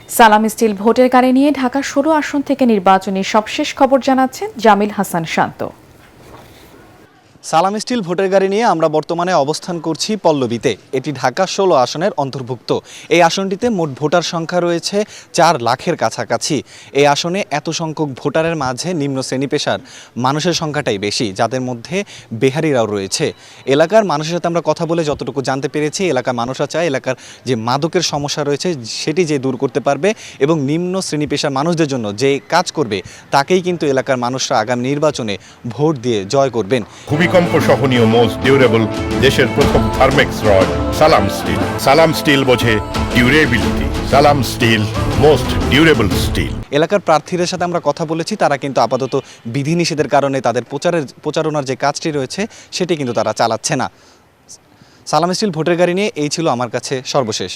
সালাম স্টিল ভোটের গাড়ি নিয়ে ঢাকা ১৬ আসন থেকে নির্বাচনী সবশেষ খবর জানাচ্ছেন জামিল হাসান শান্ত। সালাম স্টিল ভোটের গাড়ি নিয়ে আমরা বর্তমানে অবস্থান করছি পল্লবীতে। এটি ঢাকা ১৬ আসনের অন্তর্ভুক্ত। এই আসনটিতে মোট ভোটার সংখ্যা রয়েছে ৪ লাখের কাছাকাছি। এই আসনে এত সংখ্যক ভোটারের মাঝে নিম্ন শ্রেণী পেশার মানুষের সংখ্যাটাই বেশি, যাদের মধ্যে বেহারিরাও রয়েছে। এলাকার মানুষের সাথে আমরা কথা বলে যতটুকু জানতে পেরেছি, এলাকার মানুষরা চায় এলাকার যে মাদকের সমস্যা রয়েছে সেটি যে দূর করতে পারবে এবং নিম্ন শ্রেণী পেশার মানুষদের জন্য যে কাজ করবে তাকেই কিন্তু এলাকার মানুষরা আগামী নির্বাচনে ভোট দিয়ে জয় করবেন। ভূমিকম্প সহনীয় মোস্ট ডিউরেবল দেশের প্রথম থার্মেক্স রড সালাম স্টিল। সালাম স্টিল বোঝে ডিউরেবিলিটি। সালাম স্টিল মোস্ট ডিউরেবল স্টিল। এলাকার প্রার্থীদের সাথে আমরা কথা বলেছি, তারা কিন্তু আপাতত বিধিনিষেধের কারণে তাদের প্রচারণার যে কাজটি রয়েছে সেটি কিন্তু তারা চালাচ্ছে না। সালাম স্টিল ভোটের গাড়ি নিয়ে এই ছিল আমার কাছে সর্বশেষ।